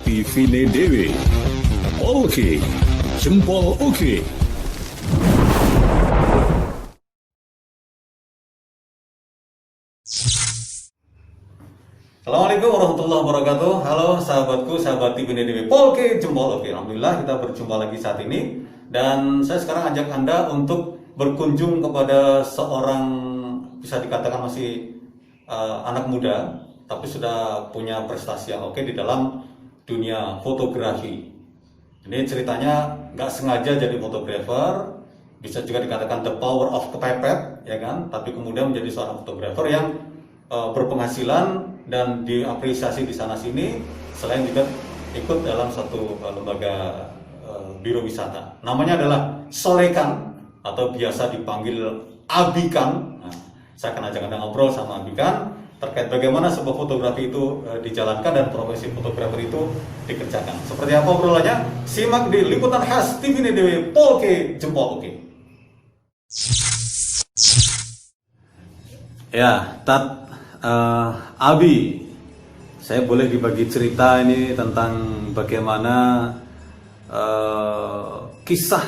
Pipine Dewi. Oke, jempol oke. Assalamualaikum warahmatullahi wabarakatuh. Halo sahabatku, sahabat Pipine Dewi. Oke, jempol oke. Alhamdulillah kita berjumpa lagi saat ini. Dan saya sekarang ajak Anda untuk berkunjung kepada seorang, bisa dikatakan masih anak muda, tapi sudah punya prestasi yang oke di dalam dunia fotografi. Ini ceritanya nggak sengaja jadi fotografer, bisa juga dikatakan the power of kepepet, ya kan? Tapi kemudian menjadi seorang fotografer yang berpenghasilan dan diapresiasi di sana sini, selain juga ikut dalam satu lembaga biro wisata. Namanya adalah Solekan atau biasa dipanggil Abikan. Nah, saya akan ajak Anda ngobrol sama Abikan terkait bagaimana sebuah fotografi itu dijalankan dan profesi fotografer itu dikerjakan. Seperti apa obrolannya? Simak di liputan khas Pipine Dewi Polke Jempol Oke. Ya, Abi, saya boleh dibagi cerita ini tentang bagaimana kisah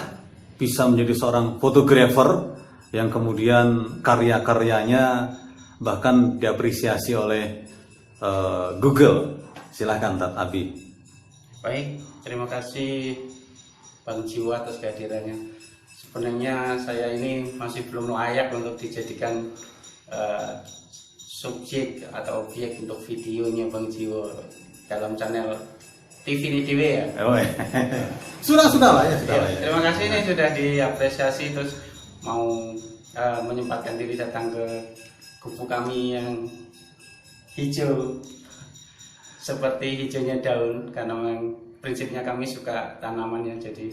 bisa menjadi seorang fotografer yang kemudian karya-karyanya bahkan diapresiasi oleh Google. Silahkan Tat Abi. Baik, terima kasih Bang Jiwa atas kehadirannya. Sebenarnya saya ini masih belum layak untuk dijadikan subjek atau objek untuk videonya Bang Jiwa dalam channel TV ini TV ya. Oh, sudah lah ya. Terima kasih ini sudah diapresiasi, terus mau menyempatkan diri datang ke kubu kami yang hijau seperti hijaunya daun, karena memang prinsipnya kami suka tanamannya, jadi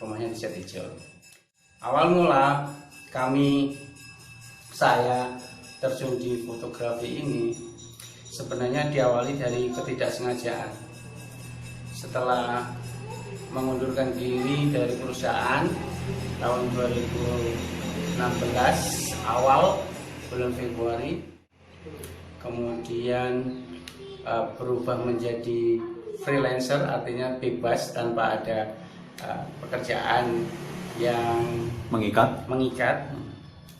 rumahnya dicat hijau. Awal mula saya terjun di fotografi ini sebenarnya diawali dari ketidaksengajaan. Setelah mengundurkan diri dari perusahaan tahun 2016 awal bulan Februari, kemudian berubah menjadi freelancer, artinya bebas tanpa ada pekerjaan yang mengikat.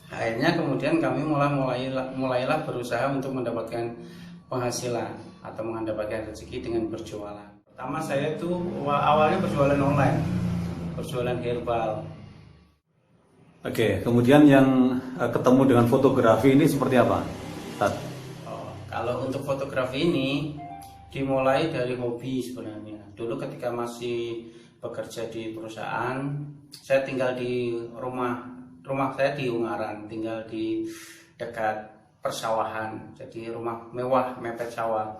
Akhirnya kemudian kami mulailah berusaha untuk mendapatkan penghasilan atau mendapatkan rezeki dengan berjualan. Pertama saya itu awalnya berjualan online, berjualan herbal. Oke, kemudian yang ketemu dengan fotografi ini seperti apa, Tat? Kalau untuk fotografi ini dimulai dari hobi sebenarnya. Dulu ketika masih bekerja di perusahaan, saya tinggal di rumah saya di Ungaran, tinggal di dekat persawahan, jadi rumah mewah mepet sawah.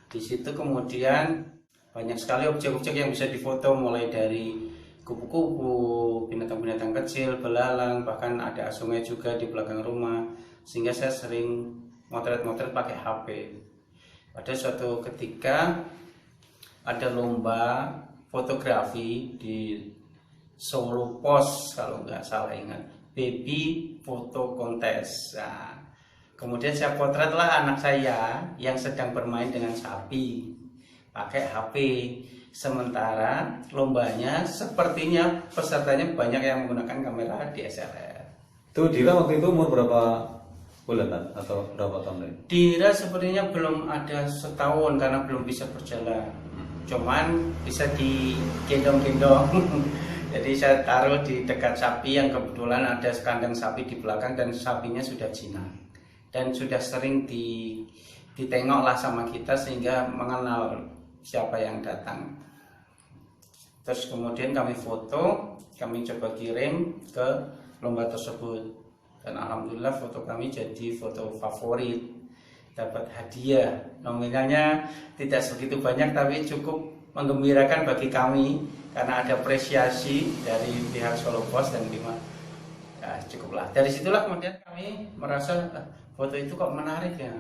Di situ kemudian banyak sekali objek-objek yang bisa difoto, mulai dari kupu-kupu, binatang-binatang kecil, belalang, bahkan ada sungai juga di belakang rumah, sehingga saya sering motret-motret pakai HP. Pada suatu ketika ada lomba fotografi di Solo Pos, kalau nggak salah ingat, Baby Photo Contest. Nah, kemudian saya potretlah anak saya yang sedang bermain dengan sapi pakai HP. Sementara lombanya sepertinya pesertanya banyak yang menggunakan kamera DSLR. Itu Dira waktu itu umur berapa bulan atau berapa tahun? Dira sepertinya belum ada setahun karena belum bisa berjalan. Cuman bisa digendong-gendong. Jadi saya taruh di dekat sapi yang kebetulan ada kandang sapi di belakang dan sapinya sudah jinak dan sudah sering ditengok lah sama kita sehingga mengenal siapa yang datang. Terus kemudian kami foto, kami coba kirim ke lomba tersebut dan alhamdulillah foto kami jadi foto favorit, dapat hadiah. Nominalnya tidak segitu banyak tapi cukup menggembirakan bagi kami karena ada apresiasi dari pihak Solo Pos dan Bima. Ya, cukuplah. Dari situlah kemudian kami merasa foto itu kok menarik ya.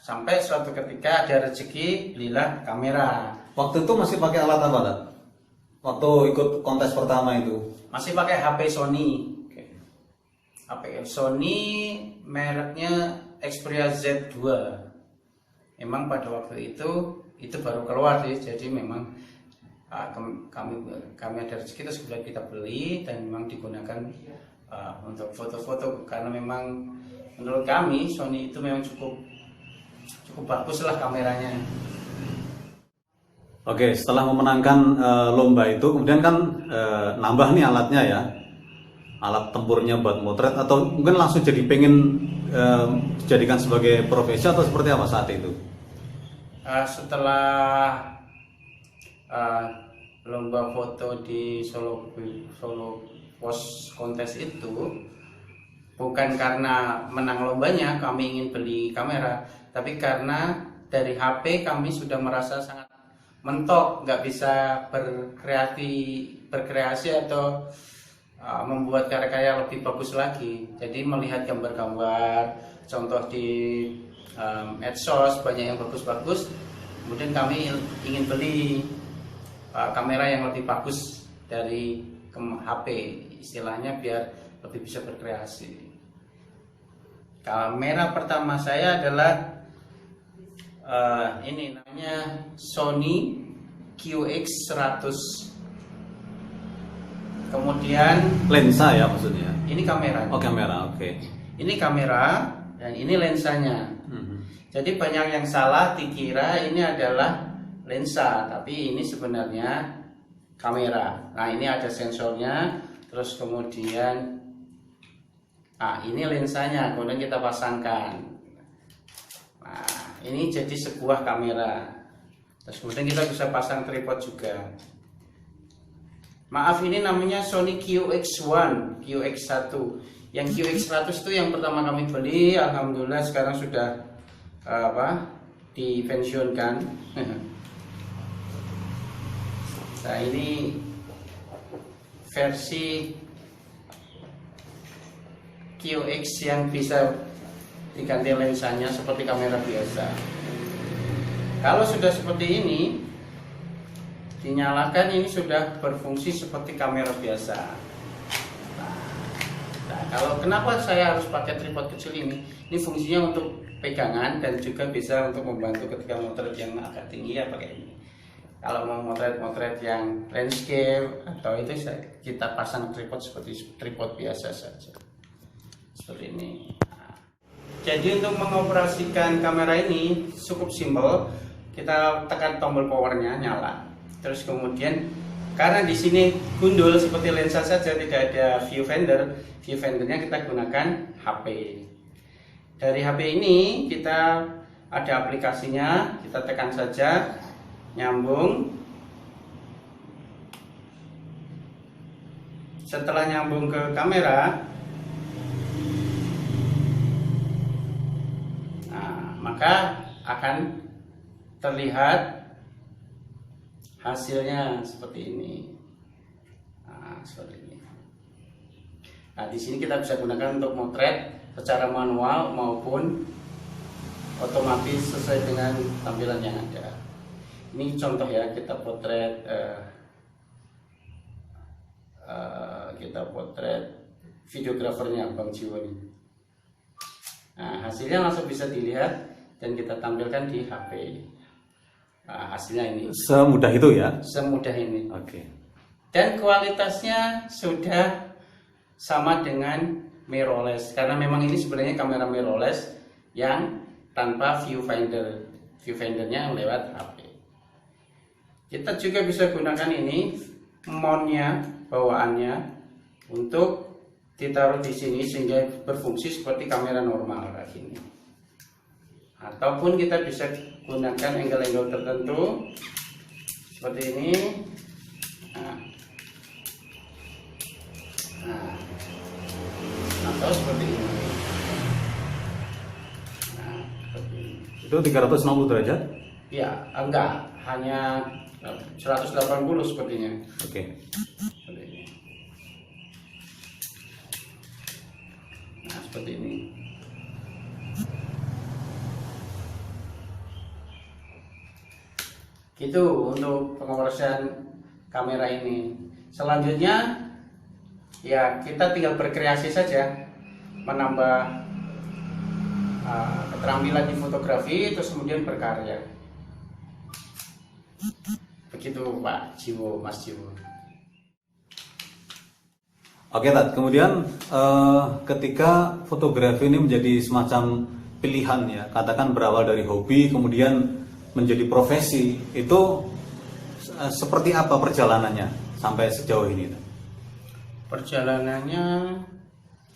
Sampai suatu ketika ada rezeki, belilah kamera. Waktu itu masih pakai alat apa, Tat? Waktu ikut kontes pertama itu? Masih pakai HP Sony. HP Sony mereknya Xperia Z2. Memang pada waktu itu itu baru keluar sih. Jadi memang kami ada rezeki terus kemudian kita beli dan memang digunakan untuk foto-foto, karena memang menurut kami Sony itu memang cukup bagus lah kameranya. Oke, setelah memenangkan lomba itu, kemudian kan nambah nih alatnya ya, alat tempurnya buat motret, atau mungkin langsung jadi pengen dijadikan sebagai profesi atau seperti apa saat itu? Setelah lomba foto di Solo Post Kontes itu, bukan karena menang lombanya kami ingin beli kamera, tapi karena dari HP kami sudah merasa sangat mentok, nggak bisa berkreasi atau membuat karya-karya lebih bagus lagi. Jadi melihat gambar-gambar contoh di medsos banyak yang bagus-bagus, kemudian kami ingin beli kamera yang lebih bagus dari HP, istilahnya biar lebih bisa berkreasi. Kamera pertama saya adalah ini namanya Sony QX100. Kemudian Lensa ya maksudnya? ini kamera. Oh kamera, oke. Ini kamera dan ini lensanya. Jadi banyak yang salah dikira ini adalah lensa, tapi ini sebenarnya kamera. Nah ini ada sensornya, terus kemudian ini lensanya, kemudian kita pasangkan. Nah ini jadi sebuah kamera. Terus kemudian kita bisa pasang tripod juga. Maaf, ini namanya Sony QX1, QX1. Yang QX100 itu yang pertama kami beli, alhamdulillah sekarang sudah dipensiunkan. Nah ini versi QX yang bisa diganti lensanya seperti kamera biasa. Kalau sudah seperti ini dinyalakan, ini sudah berfungsi seperti kamera biasa. Nah, kalau kenapa saya harus pakai tripod kecil ini? Ini fungsinya untuk pegangan dan juga bisa untuk membantu ketika motret yang agak tinggi ya pakai ini. Kalau mau motret yang landscape atau itu kita pasang tripod seperti tripod biasa saja. Seperti ini. Nah, jadi untuk mengoperasikan kamera ini cukup simpel. Kita tekan tombol powernya, nyala. Terus kemudian karena di sini gundul seperti lensa saja, tidak ada viewfinder. Viewfindernya kita gunakan HP. Dari HP ini kita ada aplikasinya, kita tekan saja, nyambung. Setelah nyambung ke kamera, maka akan terlihat hasilnya seperti ini. Seperti ini. Nah, di sini kita bisa gunakan untuk motret secara manual maupun otomatis sesuai dengan tampilan yang ada. Ini contoh ya, kita potret videografernya Bang Jiwo ini. Nah, hasilnya langsung bisa dilihat dan kita tampilkan di HP. Nah, hasilnya ini. Semudah itu ya? Semudah ini. Oke. Dan kualitasnya sudah sama dengan mirrorless, karena memang ini sebenarnya kamera mirrorless yang tanpa viewfinder. Viewfindernya yang lewat HP. Kita juga bisa gunakan ini mountnya, bawaannya untuk ditaruh di sini sehingga berfungsi seperti kamera normal kayak gini. Ataupun kita bisa gunakan angle-angle tertentu seperti ini. Atau seperti ini. Seperti ini. Itu 360 derajat? Ya, enggak, hanya 180 sepertinya. Oke. Seperti ini. Nah, seperti ini. Gitu untuk pengoperasian kamera ini. Selanjutnya ya kita tinggal berkreasi saja, menambah keterampilan di fotografi, terus kemudian berkarya. Begitu Pak Jiwo, Mas Jiwo. Oke, Tat. Kemudian ketika fotografi ini menjadi semacam pilihan ya, katakan berawal dari hobi kemudian menjadi profesi, itu seperti apa perjalanannya sampai sejauh ini, Tat? Perjalanannya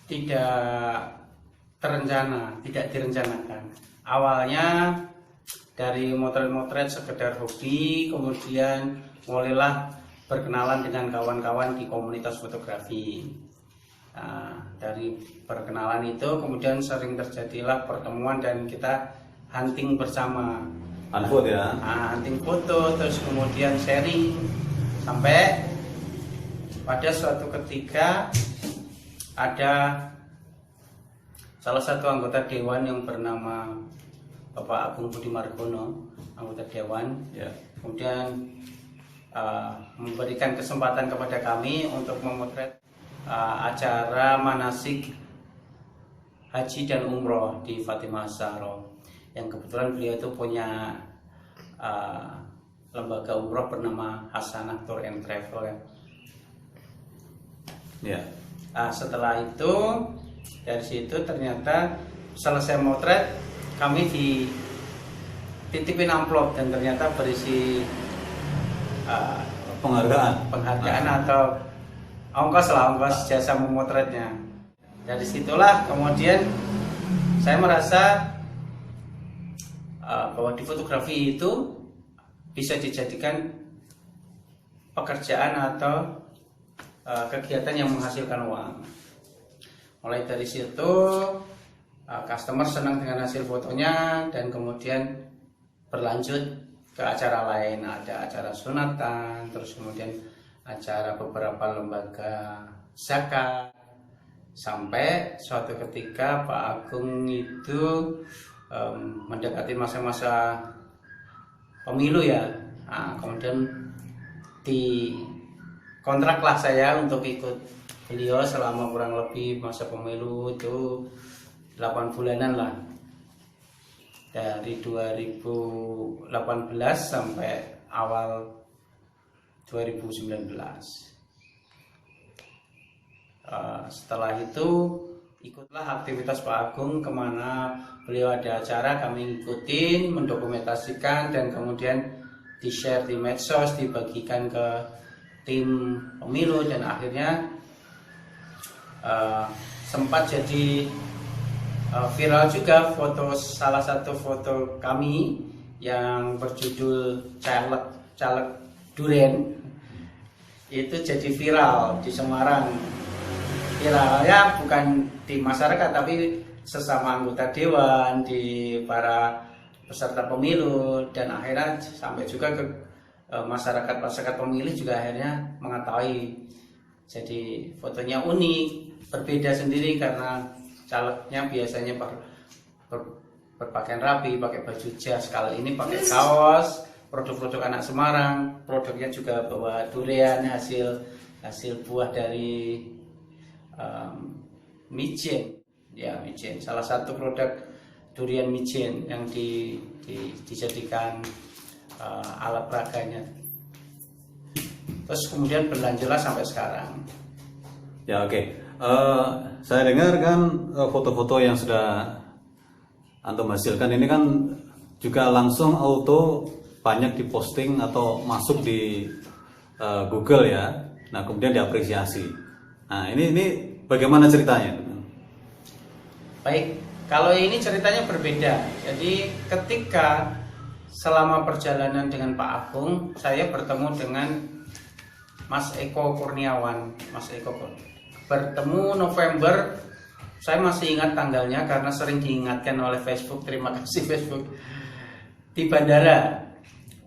tidak terencana, tidak direncanakan. Awalnya dari motret-motret sekedar hobi, kemudian mulailah berkenalan dengan kawan-kawan di komunitas fotografi. Nah, dari perkenalan itu kemudian sering terjadilah pertemuan dan kita hunting bersama. Unfold ya. Nah, hunting foto, terus kemudian sharing sampai pada suatu ketika ada salah satu anggota dewan yang bernama Bapak Agung Budi Margono, anggota dewan, Ya. kemudian memberikan kesempatan kepada kami untuk memotret acara manasik haji dan umroh di Fatimah Zahra, yang kebetulan beliau itu punya lembaga umroh bernama Hasanah Tour and Travel ya. Ya. Setelah itu dari situ ternyata selesai motret kami dititipin amplop dan ternyata berisi penghargaan atau ongkos jasa memotretnya. Dari situlah kemudian saya merasa bahwa di fotografi itu bisa dijadikan pekerjaan atau kegiatan yang menghasilkan uang. Mulai dari situ customer senang dengan hasil fotonya dan kemudian berlanjut ke acara lain, ada acara sunatan, terus kemudian acara beberapa lembaga zakat, sampai suatu ketika Pak Agung itu mendekati masa-masa pemilu ya. Kemudian dikontraklah saya untuk ikut beliau selama kurang lebih masa pemilu itu 8 bulanan lah, dari 2018 sampai awal 2019. Setelah itu ikutlah aktivitas Pak Agung, kemana beliau ada acara kami ikutin, mendokumentasikan, dan kemudian di-share di medsos, dibagikan ke tim pemilu, dan akhirnya sempat jadi viral juga salah satu foto kami yang berjudul caleg Duren, itu jadi viral di Semarang. Viralnya bukan di masyarakat tapi sesama anggota dewan, di para peserta pemilu, dan akhirnya sampai juga ke masyarakat pemilih juga akhirnya mengetahui. Jadi fotonya unik, berbeda sendiri karena calegnya biasanya berpakaian rapi, pakai baju jas, kali ini pakai kaos, produk-produk anak Semarang, produknya juga bawa durian, hasil buah dari Mijen, ya Mijen, salah satu produk durian Mijen yang dijadikan alat peraganya. Terus kemudian berlanjutlah sampai sekarang. Ya, oke. Saya dengar kan foto-foto yang sudah antum hasilkan ini kan juga langsung auto banyak diposting atau masuk di Google ya. Nah, kemudian diapresiasi. Nah, ini bagaimana ceritanya? Baik, kalau ini ceritanya berbeda. Jadi ketika selama perjalanan dengan Pak Agung, saya bertemu dengan Mas Eko Kurniawan. Bertemu November, saya masih ingat tanggalnya karena sering diingatkan oleh Facebook. Terima kasih Facebook. Di bandara.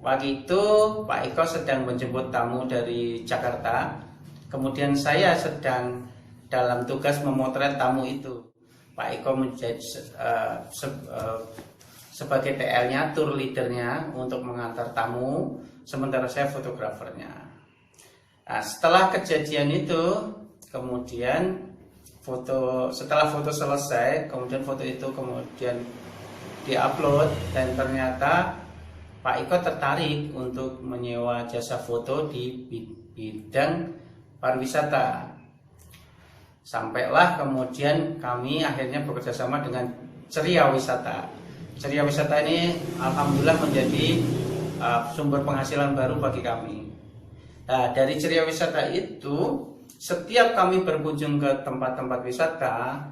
Waktu itu Pak Eko sedang menjemput tamu dari Jakarta. Kemudian saya sedang dalam tugas memotret tamu itu. Pak Eko menjadi sebagai TL-nya, tour leadernya untuk mengantar tamu, sementara saya fotografernya. Nah, setelah kejadian itu, kemudian setelah foto selesai, kemudian foto itu kemudian diupload, dan ternyata Pak Iko tertarik untuk menyewa jasa foto di bidang pariwisata. Sampailah kemudian kami akhirnya bekerja sama dengan Ceria Wisata. Ceria Wisata ini alhamdulillah menjadi sumber penghasilan baru bagi kami. Nah, dari Ceria Wisata itu, setiap kami berkunjung ke tempat-tempat wisata,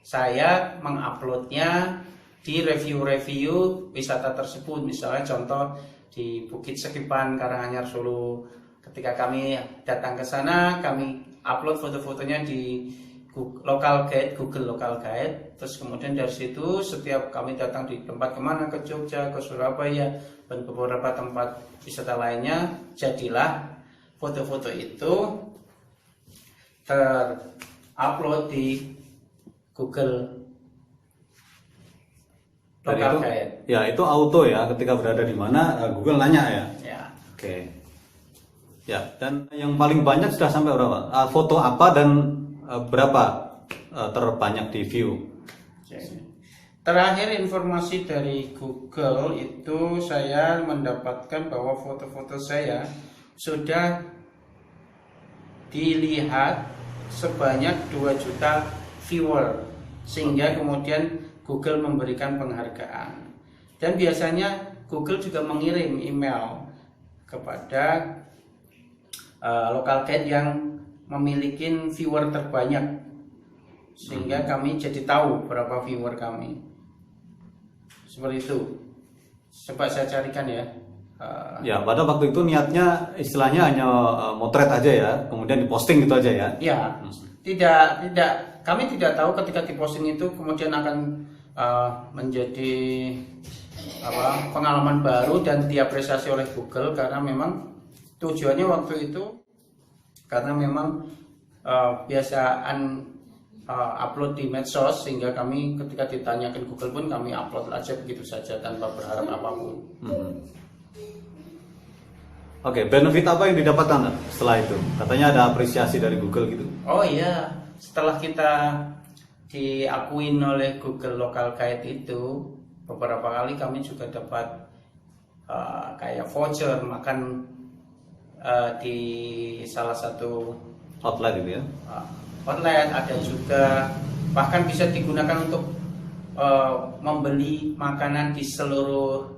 saya menguploadnya di review-review wisata tersebut. Misalnya contoh di Bukit Sekipan, Karanganyar, Solo. Ketika kami datang ke sana, kami upload foto-fotonya di Google Local Guide. Terus kemudian dari situ setiap kami datang di tempat kemana, ke Jogja, ke Surabaya, dan beberapa tempat wisata lainnya, jadilah foto-foto itu terupload di Google Local Guide. Ya, itu auto ya, ketika berada di mana Google nanya ya. Ya. Oke. Ya, dan yang paling banyak sudah sampai berapa? Foto apa dan berapa terbanyak di view? Terakhir informasi dari Google itu saya mendapatkan bahwa foto-foto saya sudah dilihat sebanyak 2 juta viewer, sehingga kemudian Google memberikan penghargaan. Dan biasanya Google juga mengirim email kepada Local Guide yang memiliki viewer terbanyak, sehingga kami jadi tahu berapa viewer kami. Seperti itu. Coba saya carikan ya. Ya, pada waktu itu niatnya istilahnya hanya motret aja ya, kemudian diposting gitu aja ya. Ya, tidak. Kami tidak tahu ketika diposting itu kemudian akan menjadi pengalaman baru dan diapresiasi oleh Google, karena memang tujuannya waktu itu karena memang biasaan upload di medsos, sehingga kami ketika ditanyakan Google pun kami upload aja begitu saja tanpa berharap apapun. Oke, benefit apa yang didapat Anda setelah itu? Katanya ada apresiasi dari Google gitu. Oh iya, setelah kita diakuin oleh Google Local Guide itu, beberapa kali kami juga dapat kayak voucher makan di salah satu Outlet gitu ya. outlet. Ada juga bahkan bisa digunakan untuk membeli makanan di seluruh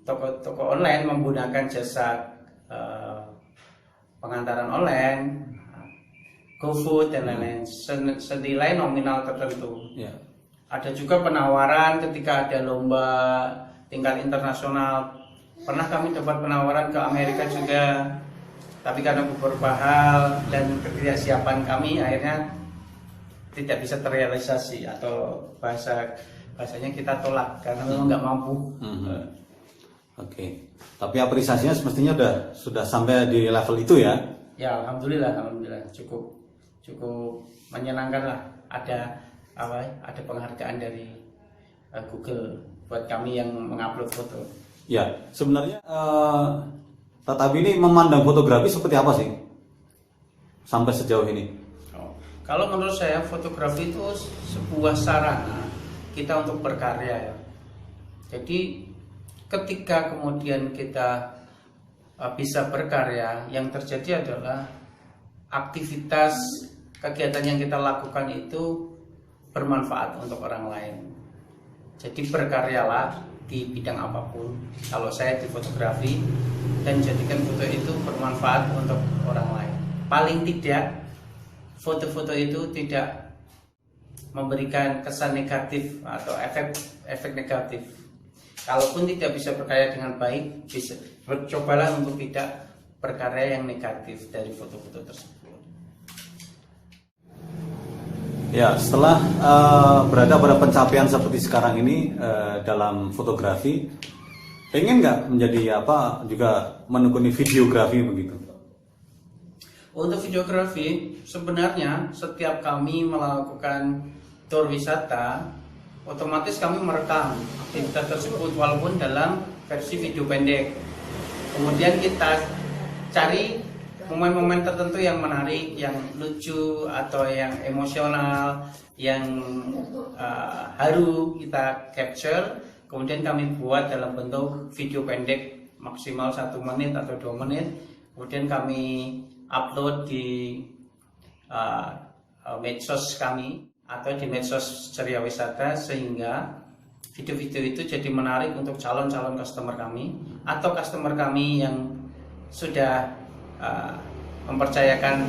toko-toko online menggunakan jasa pengantaran online, GoFood dan lain-lain, senilai nominal tertentu. Ya. Ada juga penawaran ketika ada lomba tingkat internasional. Pernah kami dapat penawaran ke Amerika juga, tapi karena beberapa hal dan ketidaksiapan kami akhirnya tidak bisa terrealisasi, atau bahasanya kita tolak karena memang nggak mampu. Oke. Tapi apresiasinya semestinya sudah sampai di level itu ya? Ya, alhamdulillah cukup menyenangkan lah. Ada penghargaan dari Google buat kami yang mengupload foto. Ya, sebenarnya Tatabi ini memandang fotografi seperti apa sih sampai sejauh ini? Kalau menurut saya fotografi itu sebuah sarana kita untuk berkarya ya. Jadi ketika kemudian kita bisa berkarya, yang terjadi adalah aktivitas kegiatan yang kita lakukan itu bermanfaat untuk orang lain. Jadi berkaryalah di bidang apapun. Kalau saya di fotografi, dan jadikan foto itu bermanfaat untuk orang lain. Paling tidak foto-foto itu tidak memberikan kesan negatif atau efek negatif. Kalaupun tidak bisa berkarya dengan baik, cobalah untuk tidak berkarya yang negatif dari foto-foto tersebut. Ya, setelah berada pada pencapaian seperti sekarang ini dalam fotografi, pengen nggak menjadi juga menekuni videografi begitu? Untuk videografi, sebenarnya setiap kami melakukan tour wisata, otomatis kami merekam aktivitas tersebut walaupun dalam versi video pendek. Kemudian kita cari momen-momen tertentu yang menarik, yang lucu atau yang emosional, yang haru kita capture. kemudian kami buat dalam bentuk video pendek maksimal 1 menit atau 2 menit, kemudian kami upload di medsos kami atau di medsos Ceria Wisata, sehingga video-video itu jadi menarik untuk calon-calon customer kami atau customer kami yang sudah mempercayakan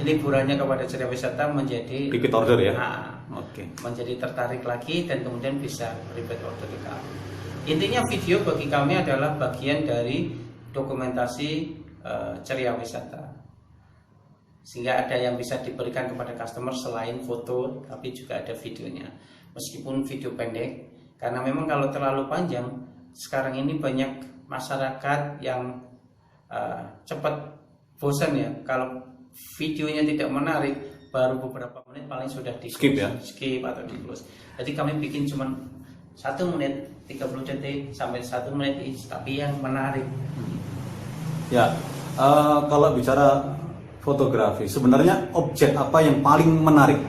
liburannya kepada Ceria Wisata menjadi repeat order ya. Menjadi tertarik lagi dan kemudian bisa repeat order ke kami. Intinya video bagi kami adalah bagian dari dokumentasi Ceria Wisata, sehingga ada yang bisa diberikan kepada customer selain foto, tapi juga ada videonya, meskipun video pendek. Karena memang kalau terlalu panjang, sekarang ini banyak masyarakat yang cepat bosan ya. Kalau videonya tidak menarik, baru beberapa menit paling sudah di skip ya, skip atau di close. Jadi kami bikin cuma 1 menit 30 detik sampai 1 menit, tapi yang menarik. Ya, kalau bicara fotografi, sebenarnya objek apa yang paling menarik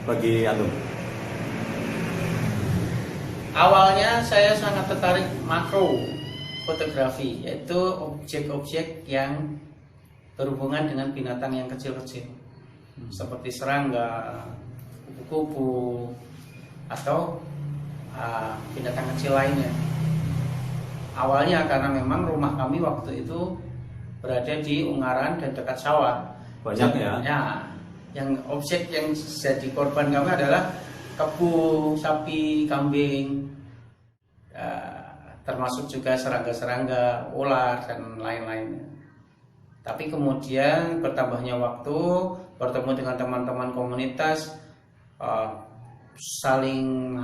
bagi Antum? Awalnya saya sangat tertarik makro fotografi, yaitu objek-objek yang berhubungan dengan binatang yang kecil-kecil, seperti serangga, kupu-kupu, atau binatang kecil lainnya. Awalnya karena memang rumah kami waktu itu berada di Ungaran dan dekat sawah. Banyak ya? Ya, yang objek yang jadi korban kami adalah kebo, sapi, kambing, termasuk juga serangga-serangga, ular dan lain-lainnya. Tapi kemudian bertambahnya waktu, bertemu dengan teman-teman komunitas, saling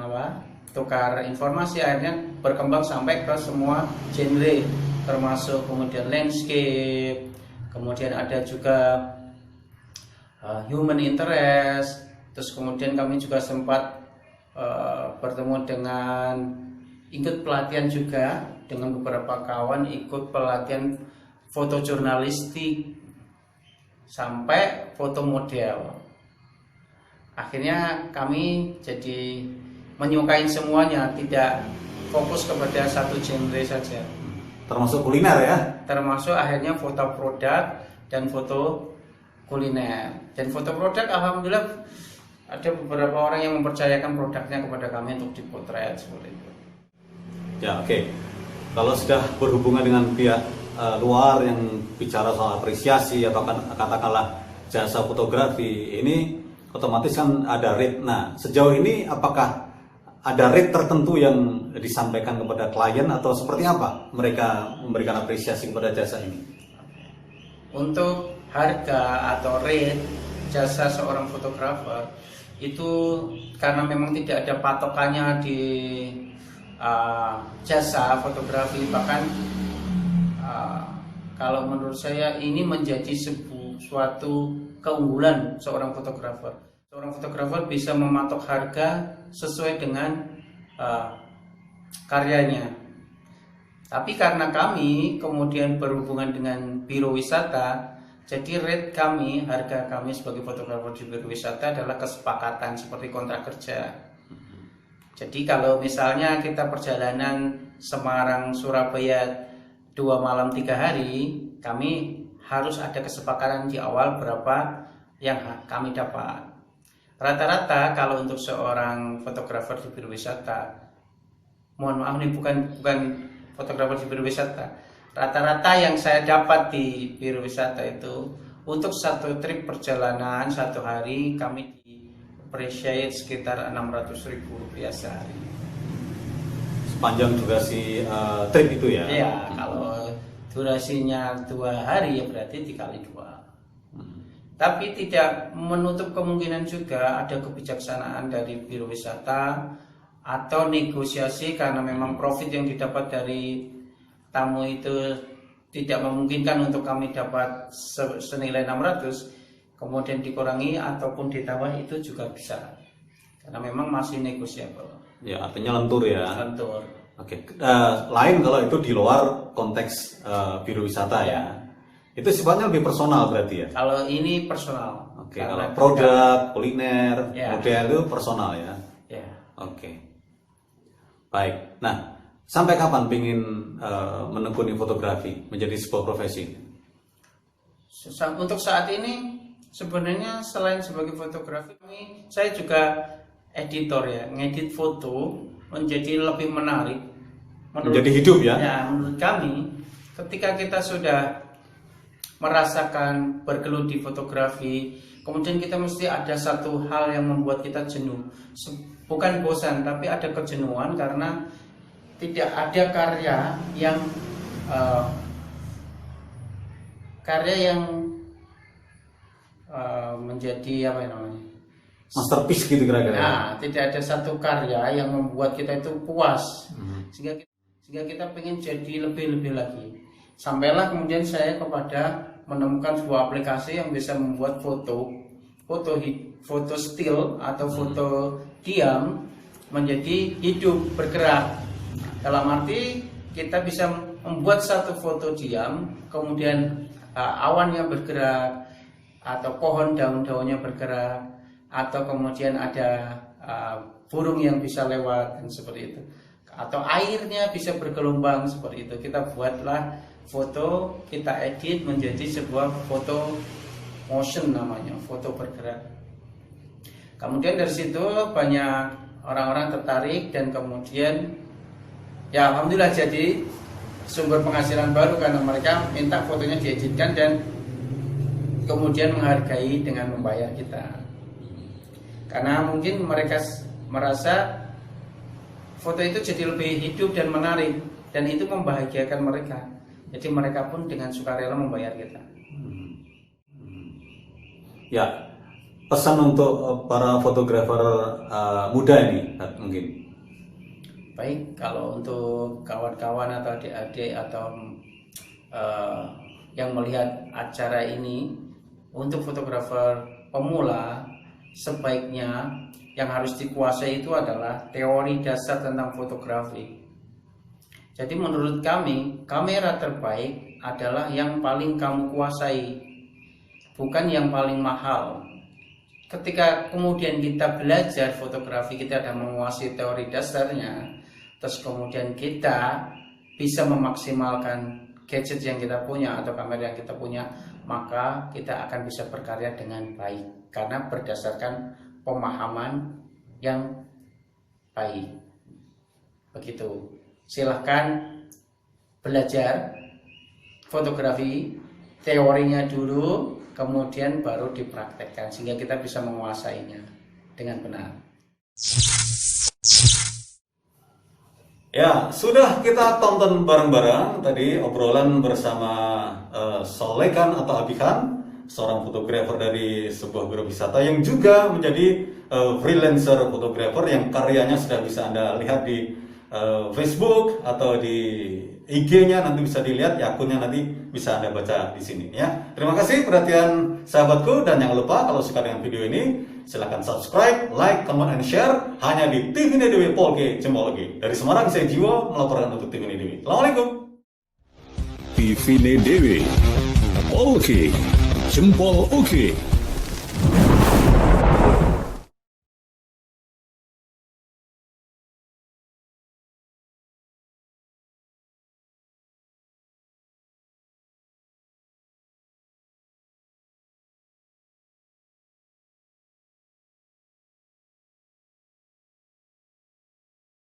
tukar informasi, akhirnya berkembang sampai ke semua genre, termasuk kemudian landscape, kemudian ada juga human interest. Terus kemudian kami juga sempat bertemu dengan ikut pelatihan juga dengan beberapa kawan, ikut pelatihan fotojurnalistik sampai foto model. Akhirnya kami jadi menyukai semuanya, tidak fokus kepada satu genre saja. Termasuk kuliner ya? Termasuk akhirnya foto produk dan foto kuliner. Dan foto produk alhamdulillah ada beberapa orang yang mempercayakan produknya kepada kami untuk dipotret seperti itu. Ya, oke. Kalau sudah berhubungan dengan pihak luar yang bicara soal apresiasi atau katakanlah jasa fotografi, ini otomatis kan ada rate. Nah, sejauh ini apakah ada rate tertentu yang disampaikan kepada klien atau seperti apa mereka memberikan apresiasi kepada jasa ini? Untuk harga atau rate jasa seorang fotografer itu karena memang tidak ada patokannya di jasa fotografi, bahkan kalau menurut saya ini menjadi suatu keunggulan seorang fotografer. Seorang fotografer bisa mematok harga sesuai dengan karyanya. Tapi karena kami kemudian berhubungan dengan biro wisata, jadi rate kami, harga kami sebagai fotografer di biro wisata adalah kesepakatan seperti kontrak kerja. Jadi kalau misalnya kita perjalanan Semarang Surabaya 2 malam 3 hari, kami harus ada kesepakatan di awal berapa yang kami dapat. Rata-rata kalau untuk seorang fotografer di biro wisata, mohon maaf nih bukan fotografer di biro wisata, rata-rata yang saya dapat di biro wisata itu untuk satu trip perjalanan 1 hari kami di appreciate sekitar Rp600.000 sehari. Sepanjang durasi trip itu ya? Iya, kalau durasinya 2 hari ya berarti dikali 2. Tapi tidak menutup kemungkinan juga ada kebijaksanaan dari biro wisata atau negosiasi, karena memang profit yang didapat dari tamu itu tidak memungkinkan untuk kami dapat senilai 600, kemudian dikurangi ataupun ditambah, itu juga bisa, karena memang masih negosiable. Ya, artinya lentur ya? Lentur. Oke, lain kalau itu di luar konteks biro wisata ya? Itu sifatnya lebih personal berarti ya? Kalau ini personal. Oke, kalau produk, kuliner, ya, model itu personal ya? Ya. Oke. Baik. Nah, sampai kapan ingin menekuni fotografi menjadi sebuah profesi? Untuk saat ini sebenarnya selain sebagai fotografi, saya juga editor ya, ngedit foto menjadi lebih menarik. Menjadi hidup ya? Ya, menurut kami, ketika kita sudah merasakan bergelut di fotografi, kemudian kita mesti ada satu hal yang membuat kita jenuh. Bukan bosan, tapi ada kejenuhan karena tidak ada karya yang menjadi apa namanya? Masterpiece gitu kira-kira. Nah, tidak ada satu karya yang membuat kita itu puas. Sehingga kita pengen jadi lebih-lebih lagi. Sampailah kemudian saya menemukan sebuah aplikasi yang bisa membuat foto still atau foto diam menjadi hidup, bergerak. Dalam arti kita bisa membuat satu foto diam, kemudian awannya bergerak, atau pohon daun-daunnya bergerak, atau kemudian ada burung yang bisa lewat dan seperti itu, atau airnya bisa bergelombang seperti itu. Kita buatlah foto, kita edit menjadi sebuah foto motion namanya, foto bergerak. Kemudian dari situ banyak orang-orang tertarik dan kemudian ya alhamdulillah jadi sumber penghasilan baru karena mereka minta fotonya dieditkan dan kemudian menghargai dengan membayar kita. Karena mungkin mereka merasa foto itu jadi lebih hidup dan menarik dan itu membahagiakan mereka. Jadi mereka pun dengan sukarela membayar kita. Ya, pesan untuk para fotografer muda ini mungkin. Baik, kalau untuk kawan-kawan atau adik-adik atau yang melihat acara ini, untuk fotografer pemula sebaiknya yang harus dikuasai itu adalah teori dasar tentang fotografi. Jadi menurut kami, kamera terbaik adalah yang paling kamu kuasai, bukan yang paling mahal. Ketika kemudian kita belajar fotografi, kita sudah menguasai teori dasarnya, terus kemudian kita bisa memaksimalkan gadget yang kita punya atau kamera yang kita punya, maka kita akan bisa berkarya dengan baik karena berdasarkan pemahaman yang baik. Begitu. Silahkan belajar fotografi, teorinya dulu, kemudian baru dipraktekkan sehingga kita bisa menguasainya dengan benar. Ya, sudah kita tonton bareng-bareng tadi obrolan bersama Solekan atau Abihan, seorang fotografer dari sebuah biro wisata yang juga menjadi freelancer fotografer yang karyanya sudah bisa Anda lihat di Facebook atau di IG-nya, nanti bisa dilihat ya, akunnya nanti bisa Anda baca di sini ya. Terima kasih perhatian sahabatku, dan jangan lupa kalau suka dengan video ini silahkan subscribe, like, comment, and share hanya di TV DW Polke Jempologi. Dari Semarang saya Jiwo melaporkan untuk TV DW. Assalamualaikum. TV DW Polke Jempol Oke.